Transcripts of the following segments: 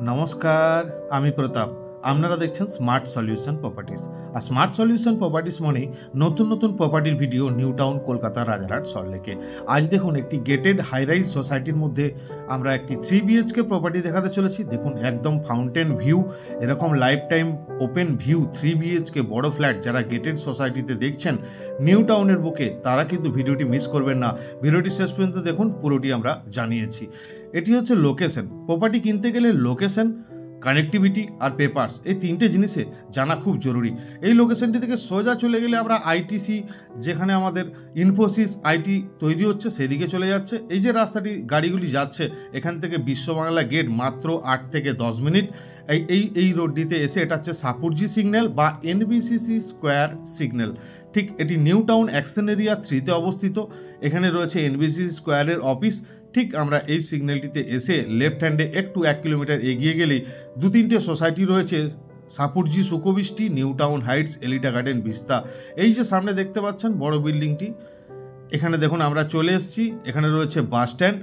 নমস্কার, আমি প্রতাপ। আপনারা দেখছেন স্মার্ট সলিউশন প্রপার্টিস। আর স্মার্ট সলিউশন প্রপার্টিস মানে নতুন নতুন প্রপার্টির video new town, Kolkata, Rajarhat, সল্টলেকে। আজ দেখুন একটি গেটেড হাইরাইজ সোসাইটির মধ্যে আমরা একটি 3 BHK প্রপার্টি দেখাতে চলেছি। দেখুন একদম ফাউন্টেন ভিউ, এরকম life time open view 3 BHK বড় ফ্ল্যাট যারা গেটেড সোসাইটিতে দেখছেন নিউ টাউনের বুকে, তারা কিন্তু ভিডিওটি মিস করবেন না। ভিডিওটি শেষ পর্যন্ত দেখুন, পুরোটি আমরা জানিয়েছি। এটি হচ্ছে লোকেশন। প্রপার্টি কিনতে গেলে লোকেশন, কানেক্টিভিটি আর পেপারস, এই তিনটে জিনিসে জানা খুব জরুরি। এই লোকেশনটি থেকে সোজা চলে গেলে আমরা আইটিসি, যেখানে আমাদের ইনফোসিস আইটি তৈরি হচ্ছে, সেদিকে চলে যাচ্ছে। এই যে রাস্তাটি গাড়িগুলি যাচ্ছে, এখান থেকে বিশ্ববাংলা গেট মাত্র 8 থেকে 10 মিনিট। এই রোডটিতে এসে এটা হচ্ছে সাপুরজি সিগন্যাল বা এনবিসিসি স্কোয়ার সিগন্যাল। ঠিক এটি নিউ টাউন অ্যাকশন এরিয়া 3-তে অবস্থিত। এখানে রয়েছে এনবিসিসি স্কোয়ারের অফিস। ঠিক আমরা এই সিগন্যালটিতে এসে লেফট হ্যান্ডে একটু 1 কিলোমিটার এগিয়ে গেলেই 2-3টে সোসাইটি রয়েছে, Shapoorji Sukhobrishti, new town heights, Elita garden, Vista. এই যে সামনে দেখতে পাচ্ছেন বড় বিল্ডিংটি, এখানে দেখুন আমরা চলে এসেছি। এখানে রয়েছে বাস স্ট্যান্ড।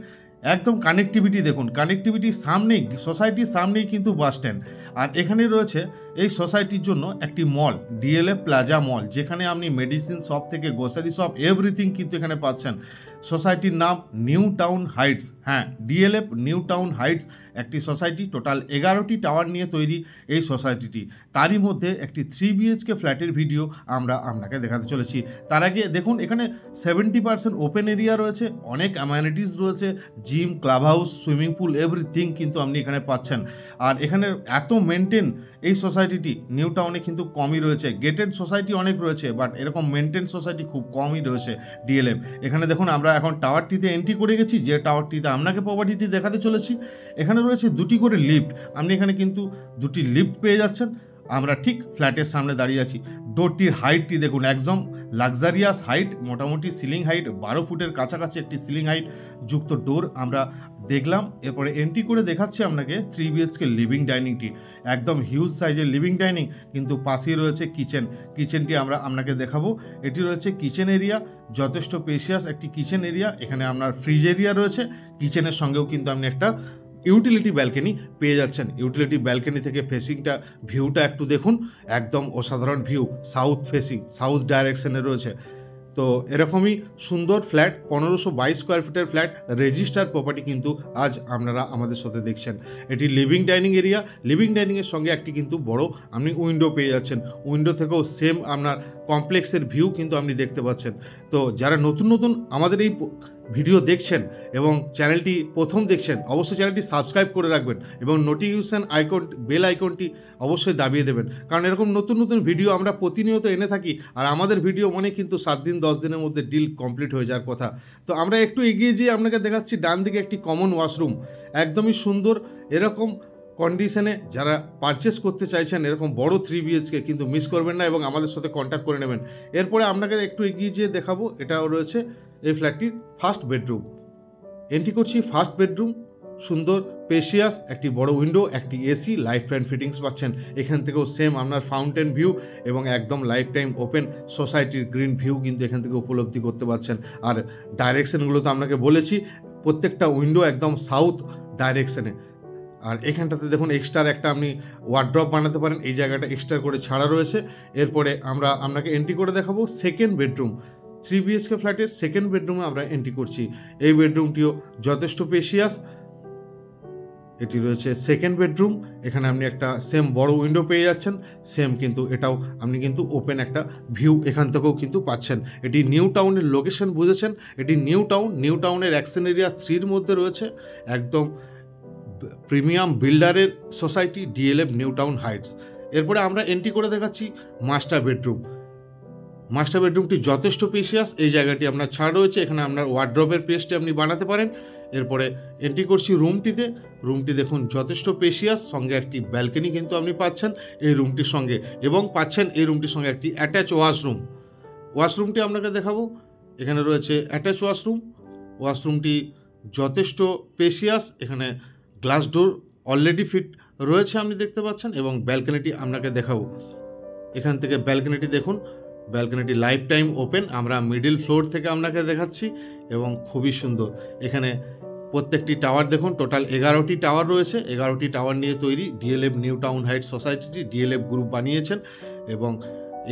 একদম কানেক্টিভিটি দেখুন, কানেক্টিভিটির সামনেই, সোসাইটির সামনেই কিন্তু বাস স্ট্যান্ড। আর এখানে রয়েছে এই সোসাইটির জন্য একটি মল, ডিএলএফ প্লাজা মল, যেখানে আপনি মেডিসিন শপ থেকে গ্রোসারি শপ এভরিথিং কিন্তু এখানে পাচ্ছেন। সোসাইটির নাম নিউ টাউন হাইটস। হ্যাঁ, ডিএলএফ নিউ টাউন হাইটস একটি সোসাইটি। টোটাল 11টি টাওয়ার নিয়ে তৈরি এই সোসাইটিটি। তারই মধ্যে একটি 3 BHK ফ্ল্যাটের ভিডিও আমরা আপনাকে দেখাতে চলেছি। তার আগে দেখুন, এখানে 70% ওপেন এরিয়া রয়েছে, অনেক অ্যামেনিটিস রয়েছে, gym, club house, swimming pool, everything কিন্তু আপনি এখানে পাচ্ছেন। আর এখানে এত মেনটেন এই সোসাইটিটি নিউ টাউনে কিন্তু কমই রয়েছে। গেটেড সোসাইটি অনেক রয়েছে, বাট এরকম মেনটেন সোসাইটি খুব কমই রয়েছে ডিএলএফ। এখানে দেখুন আমরা এখন টাওয়ারটিতে এন্ট্রি করে গেছি, যে টাওয়ারটিতে আপনাকে প্রপার্টিটি দেখাতে চলেছি। এখানে রয়েছে 2টি করে লিফট। আপনি এখানে কিন্তু 2টি লিফট পেয়ে যাচ্ছেন। আমরা ঠিক ফ্ল্যাটের সামনে দাঁড়িয়ে আছি। ডোরটির হাইটটি দেখুন, একদম লাক্সারিয়াস হাইট, মোটামুটি সিলিং হাইট 12 ফুটের কাছাকাছি একটি সিলিং হাইট যুক্ত ডোর আমরা দেখলাম। এরপরে এন্ট্রি করে দেখাচ্ছি আপনাকে 3 BHK লিভিং ডাইনিংটি। একদম হিউজ সাইজের লিভিং ডাইনিং, কিন্তু পাশেই রয়েছে কিচেন। কিচেনটি আমরা আপনাকে দেখাবো। এটি রয়েছে কিচেন এরিয়া, যথেষ্ট স্পেশিয়াস একটি কিচেন এরিয়া। এখানে আপনার ফ্রিজ এরিয়া রয়েছে। কিচেনের সঙ্গেও কিন্তু আপনি একটা ইউটিলিটি ব্যালকনি পেয়ে যাচ্ছেন। ইউটিলিটি ব্যালকনি থেকে ফেসিংটা, ভিউটা একটু দেখুন, একদম অসাধারণ ভিউ, সাউথ ফেসিং, সাউথ ডাইরেকশনে রয়েছে। তো এরকমই সুন্দর ফ্ল্যাট, 1522 স্কোয়ার ফিটের ফ্ল্যাট, রেজিস্টার প্রপার্টি কিন্তু আজ আপনারা আমাদের সাথে দেখছেন। এটি লিভিং ডাইনিং এরিয়া। লিভিং ডাইনিংয়ের সঙ্গে একটি কিন্তু বড় আপনি উইন্ডো পেয়ে যাচ্ছেন। উইন্ডো থেকেও সেম আপনার কমপ্লেক্সের ভিউ কিন্তু আপনি দেখতে পাচ্ছেন। তো যারা নতুন নতুন আমাদের এই ভিডিও দেখছেন এবং চ্যানেলটি প্রথম দেখছেন, অবশ্যই চ্যানেলটি সাবস্ক্রাইব করে রাখবেন এবং নোটিফিকেশান আইকন, বেল আইকনটি অবশ্যই দাবিয়ে দেবেন, কারণ এরকম নতুন নতুন ভিডিও আমরা প্রতিনিয়ত এনে থাকি। আর আমাদের ভিডিও মানে কিন্তু 7 দিন 10 দিনের মধ্যে ডিল কমপ্লিট হয়ে যাওয়ার কথা। তো আমরা একটু এগিয়ে যেয়ে আপনাকে দেখাচ্ছি ডান দিকে একটি কমন ওয়াশরুম, একদমই সুন্দর। এরকম কন্ডিশনে যারা পারচেস করতে চাইছেন এরকম বড় 3 BHK, কিন্তু মিস করবেন না এবং আমাদের সাথে কন্ট্যাক্ট করে নেবেন। এরপরে আপনাকে একটু এগিয়ে যেয়ে দেখাবো, এটাও রয়েছে এই ফ্ল্যাটটির ফার্স্ট বেডরুম। এন্ট্রি করছি ফার্স্ট বেডরুম, সুন্দর স্পেশিয়াস, একটি বড় উইন্ডো, একটি এসি, লাইফ টাইম ফিটিংস পাচ্ছেন। এখান থেকেও সেম আপনার ফাউন্টেন ভিউ এবং একদম লাইফ টাইম ওপেন সোসাইটির গ্রিন ভিউ কিন্তু এখান থেকে উপলব্ধি করতে পারছেন। আর ডাইরেকশনগুলো তো আপনাকে বলেছি, প্রত্যেকটা উইন্ডো একদম সাউথ ডাইরেকশনে। আর এখানটাতে দেখুন এক্সট্রা একটা আপনি ওয়ার্ড্রপ বানাতে পারেন, এই জায়গাটা এক্সট্রা করে ছাড়া রয়েছে। এরপরে আমরা আপনাকে এন্ট্রি করে দেখাবো সেকেন্ড বেডরুম। 3 BHK ফ্ল্যাটের সেকেন্ড বেডরুমে আমরা এন্ট্রি করছি। এই বেডরুমটিও যথেষ্ট স্পেশিয়াস। এটি রয়েছে সেকেন্ড বেডরুম। এখানে আপনি একটা সেম বড় উইন্ডো পেয়ে যাচ্ছেন, সেম কিন্তু এটাও আপনি কিন্তু ওপেন একটা ভিউ এখান থেকেও কিন্তু পাচ্ছেন। এটি নিউ টাউনের লোকেশন বুঝেছেন, এটি নিউ টাউন, নিউ টাউনের অ্যাকশন এরিয়া 3-র মধ্যে রয়েছে। একদম প্রিমিয়াম বিল্ডারের society DLF new town heights. এরপরে আমরা এন্ট্রি করে দেখাচ্ছি মাস্টার বেডরুম। মাস্টার বেডরুমটি যথেষ্ট স্পেশিয়াস। এই জায়গাটি আপনার ছাড় রয়েছে, এখানে আপনার ওয়ার্ড্রপের পেজটি আপনি বানাতে পারেন। এরপরে এন্ট্রি করছি রুমটিতে। রুমটি দেখুন যথেষ্ট স্পেশিয়াস, সঙ্গে একটি ব্যালকনি কিন্তু আপনি পাচ্ছেন এই রুমটির সঙ্গে, এবং পাচ্ছেন এই রুমটির সঙ্গে একটি অ্যাটাচ ওয়াশরুম। ওয়াশরুমটি আপনাকে দেখাবো। এখানে রয়েছে অ্যাটাচ ওয়াশরুম। ওয়াশরুমটি যথেষ্ট স্পেশিয়াস, এখানে গ্লাস ডোর অলরেডি ফিট রয়েছে আপনি দেখতে পাচ্ছেন, এবং ব্যালকনিটি আপনাকে দেখাবো। এখান থেকে ব্যালকনিটি দেখুন, ব্যালকনিটি লাইফ টাইম ওপেন। আমরা মিডিল ফ্লোর থেকে আপনাকে দেখাচ্ছি এবং খুবই সুন্দর। এখানে প্রত্যেকটি টাওয়ার দেখুন টোটাল 11টি টাওয়ার রয়েছে। 11টি টাওয়ার নিয়ে তৈরি ডিএলএফ নিউ টাউন হাইটস সোসাইটিটি ডিএলএফ গ্রুপ বানিয়েছেন। এবং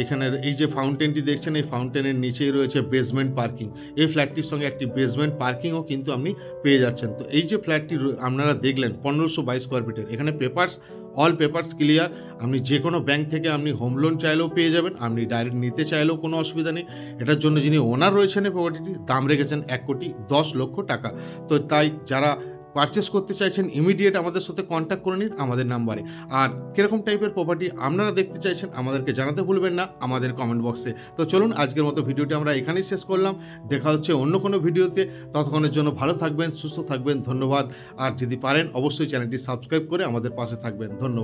এখানের এই যে ফাউন্টেনটি দেখছেন, এই ফাউন্টেনের নিচেই রয়েছে বেসমেন্ট পার্কিং। এই ফ্ল্যাটটির সঙ্গে একটি বেসমেন্ট পার্কিংও কিন্তু আপনি পেয়ে যাচ্ছেন। তো এই যে ফ্ল্যাটটি আপনারা দেখলেন 1522 স্কোয়ার ফিটের, এখানে পেপারস অল পেপারস ক্লিয়ার। আপনি যে কোনো ব্যাংক থেকে আপনি হোম লোন চাইলেও পেয়ে যাবেন, আপনি ডাইরেক্ট নিতে চাইলেও কোনো অসুবিধা নেই। এটার জন্য যিনি ওনার রয়েছেন এই প্রপার্টিটির দাম রেখেছেন 1,10,00,000 টাকা। তো তাই যারা পারচেস করতে চাইছেন ইমিডিয়েট আমাদের সাথে কন্ট্যাক্ট করে নিন আমাদের নাম্বারে। আর কীরকম টাইপের প্রপার্টি আপনারা দেখতে চাইছেন আমাদেরকে জানাতে ভুলবেন না আমাদের কমেন্ট বক্সে। তো চলুন আজকের মতো ভিডিওটি আমরা এখানেই শেষ করলাম। দেখা হচ্ছে অন্য কোনো ভিডিওতে। ততক্ষণের জন্য ভালো থাকবেন, সুস্থ থাকবেন। ধন্যবাদ। আর যদি পারেন অবশ্যই চ্যানেলটি সাবস্ক্রাইব করে আমাদের পাশে থাকবেন। ধন্যবাদ।